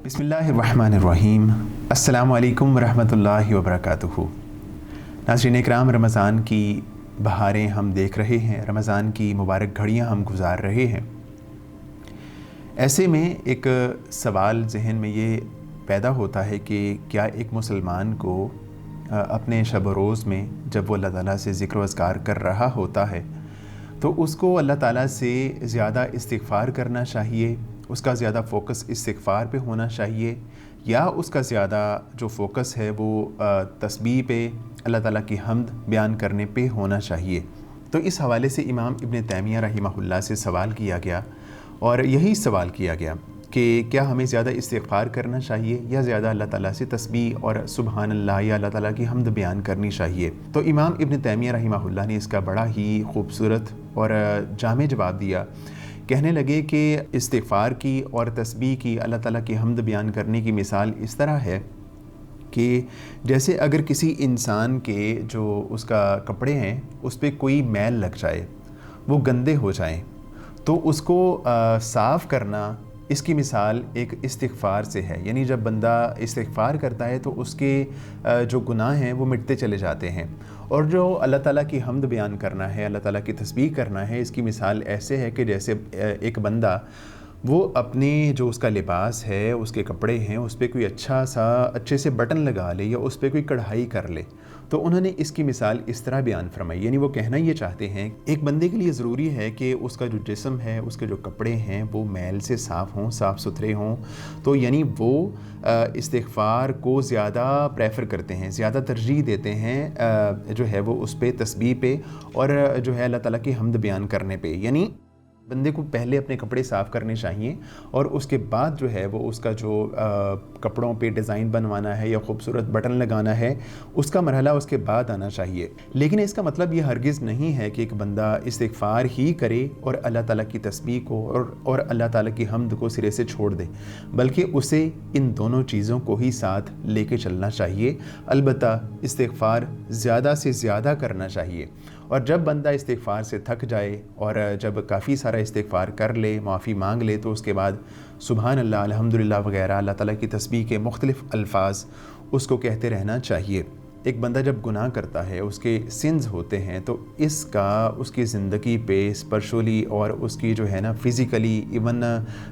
بسم اللہ الرحمن الرحیم۔ السلام علیکم ورحمۃ اللہ وبرکاتہ۔ ناظرین اکرام، رمضان کی بہاریں ہم دیکھ رہے ہیں، رمضان کی مبارک گھڑیاں ہم گزار رہے ہیں۔ ایسے میں ایک سوال ذہن میں یہ پیدا ہوتا ہے کہ کیا ایک مسلمان کو اپنے شب و روز میں جب وہ اللہ تعالیٰ سے ذکر و اذکار کر رہا ہوتا ہے تو اس کو اللہ تعالیٰ سے زیادہ استغفار کرنا چاہیے، اس کا زیادہ فوکس استغفار پہ ہونا چاہیے، یا اس کا زیادہ جو فوکس ہے وہ تسبیح پہ، اللہ تعالیٰ کی حمد بیان کرنے پہ ہونا چاہیے؟ تو اس حوالے سے امام ابن تیمیہ رحمہ اللہ سے سوال کیا گیا، اور یہی سوال کیا گیا کہ کیا ہمیں زیادہ استغفار کرنا چاہیے یا زیادہ اللہ تعالیٰ سے تسبیح اور سبحان اللہ یا اللہ تعالیٰ کی حمد بیان کرنی چاہیے؟ تو امام ابن تیمیہ رحمہ اللہ نے اس کا بڑا ہی خوبصورت اور جامع جواب دیا۔ کہنے لگے کہ استغفار کی اور تسبیح کی، اللہ تعالیٰ کی حمد بیان کرنے کی مثال اس طرح ہے کہ جیسے اگر کسی انسان کے جو اس کا کپڑے ہیں اس پہ کوئی میل لگ جائے، وہ گندے ہو جائیں، تو اس کو صاف کرنا، اس کی مثال ایک استغفار سے ہے۔ یعنی جب بندہ استغفار کرتا ہے تو اس کے جو گناہ ہیں وہ مٹتے چلے جاتے ہیں، اور جو اللہ تعالیٰ کی حمد بیان کرنا ہے، اللہ تعالیٰ کی تسبیح کرنا ہے، اس کی مثال ایسے ہے کہ جیسے ایک بندہ وہ اپنے جو اس کا لباس ہے، اس کے کپڑے ہیں، اس پہ کوئی اچھے سے بٹن لگا لے یا اس پہ کوئی کڑھائی کر لے۔ تو انہوں نے اس کی مثال اس طرح بیان فرمائی، یعنی وہ کہنا یہ چاہتے ہیں ایک بندے کے لیے ضروری ہے کہ اس کا جو جسم ہے، اس کے جو کپڑے ہیں وہ میل سے صاف ہوں، صاف ستھرے ہوں۔ تو یعنی وہ استغفار کو زیادہ پریفر کرتے ہیں، زیادہ ترجیح دیتے ہیں جو ہے وہ اس پہ تسبیح پہ اور جو ہے اللہ تعالیٰ کی حمد بیان کرنے پہ۔ یعنی بندے کو پہلے اپنے کپڑے صاف کرنے چاہیے اور اس کے بعد جو ہے وہ اس کا جو کپڑوں پہ ڈیزائن بنوانا ہے یا خوبصورت بٹن لگانا ہے، اس کا مرحلہ اس کے بعد آنا چاہیے۔ لیکن اس کا مطلب یہ ہرگز نہیں ہے کہ ایک بندہ استغفار ہی کرے اور اللہ تعالیٰ کی تسبیح کو اور اللہ تعالیٰ کی حمد کو سرے سے چھوڑ دے، بلکہ اسے ان دونوں چیزوں کو ہی ساتھ لے کے چلنا چاہیے۔ البتہ استغفار زیادہ سے زیادہ کرنا چاہیے، اور جب بندہ استغفار سے تھک جائے اور جب کافی سارا استغفار کر لے، معافی مانگ لے، تو اس کے بعد سبحان اللہ، الحمدللہ وغیرہ اللہ تعالیٰ کی تسبیح کے مختلف الفاظ اس کو کہتے رہنا چاہیے۔ ایک بندہ جب گناہ کرتا ہے، اس کے سنز ہوتے ہیں، تو اس کا اس کی زندگی پہ اسپرچولی اور اس کی جو ہے نا فزیکلی ایون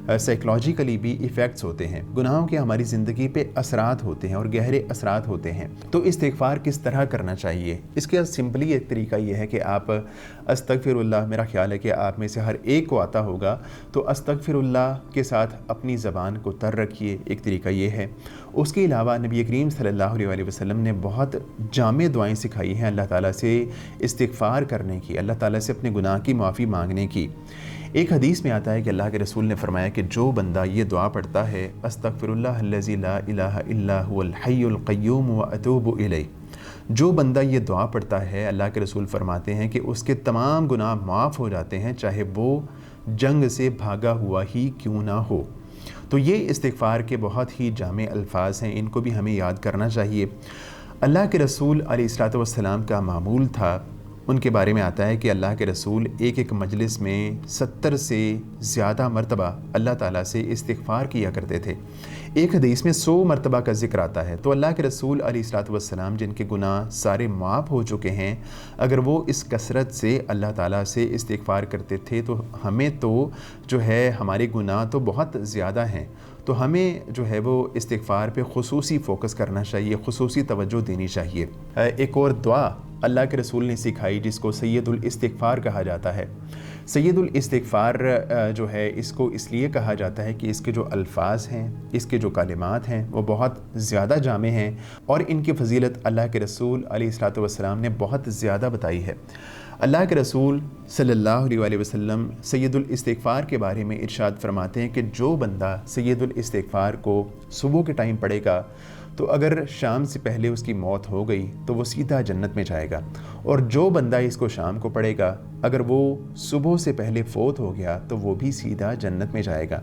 سائیکلوجیکلی بھی ایفیکٹس ہوتے ہیں۔ گناہوں کے ہماری زندگی پہ اثرات ہوتے ہیں اور گہرے اثرات ہوتے ہیں۔ تو استغفار کس طرح کرنا چاہیے؟ اس کا سمپلی ایک طریقہ یہ ہے کہ آپ استغفر اللہ، میرا خیال ہے کہ آپ میں سے ہر ایک کو آتا ہوگا، تو استغفر اللہ کے ساتھ اپنی زبان کو تر رکھیے، ایک طریقہ یہ ہے۔ اس کے علاوہ نبی کریم صلی اللہ علیہ وسلم نے بہت جامع دعائیں سکھائی ہیں اللہ تعالیٰ سے استغفار کرنے کی، اللہ تعالیٰ سے اپنے گناہ کی معافی مانگنے کی۔ ایک حدیث میں آتا ہے کہ اللہ کے رسول نے فرمایا کہ جو بندہ یہ دعا پڑھتا ہے، استغفر اللہ الذی لا الہ الا هو الحی القیوم واتوب الیہ، جو بندہ یہ دعا پڑھتا ہے، اللہ کے رسول فرماتے ہیں کہ اس کے تمام گناہ معاف ہو جاتے ہیں، چاہے وہ جنگ سے بھاگا ہوا ہی کیوں نہ ہو۔ تو یہ استغفار کے بہت ہی جامع الفاظ ہیں، ان کو بھی ہمیں یاد کرنا چاہیے۔ اللہ کے رسول علیہ الصلوۃ والسلام کا معمول تھا، ان کے بارے میں آتا ہے کہ اللہ کے رسول ایک مجلس میں 70 سے زیادہ مرتبہ اللہ تعالیٰ سے استغفار کیا کرتے تھے۔ ایک حدیث میں 100 مرتبہ کا ذکر آتا ہے۔ تو اللہ کے رسول علیہ الصلوۃ والسلام جن کے گناہ سارے معاف ہو چکے ہیں، اگر وہ اس کثرت سے اللہ تعالیٰ سے استغفار کرتے تھے، تو ہمیں تو جو ہے ہمارے گناہ تو بہت زیادہ ہیں، تو ہمیں جو ہے وہ استغفار پہ خصوصی فوکس کرنا چاہیے، خصوصی توجہ دینی چاہیے۔ ایک اور دعا اللہ کے رسول نے سکھائی جس کو سید الاستغفار کہا جاتا ہے۔ سید الاستغفار جو ہے اس کو اس لیے کہا جاتا ہے کہ اس کے جو الفاظ ہیں، اس کے جو کلمات ہیں، وہ بہت زیادہ جامع ہیں، اور ان کی فضیلت اللہ کے رسول علیہ الصلوۃ والسلام نے بہت زیادہ بتائی ہے۔ اللہ کے رسول صلی اللہ علیہ وسلم سید الاستغفار کے بارے میں ارشاد فرماتے ہیں کہ جو بندہ سید الاستغفار کو صبح کے ٹائم پڑھے گا، تو اگر شام سے پہلے اس کی موت ہو گئی تو وہ سیدھا جنت میں جائے گا، اور جو بندہ اس کو شام کو پڑھے گا، اگر وہ صبح سے پہلے فوت ہو گیا تو وہ بھی سیدھا جنت میں جائے گا۔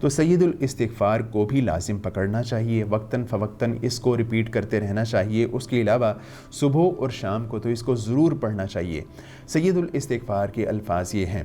تو سید الاستغفار کو بھی لازم پکڑنا چاہیے، وقتاً فوقتاً اس کو ریپیٹ کرتے رہنا چاہیے۔ اس کے علاوہ صبح اور شام کو تو اس کو ضرور پڑھنا چاہیے۔ سید الاستغفار کے الفاظ یہ ہیں: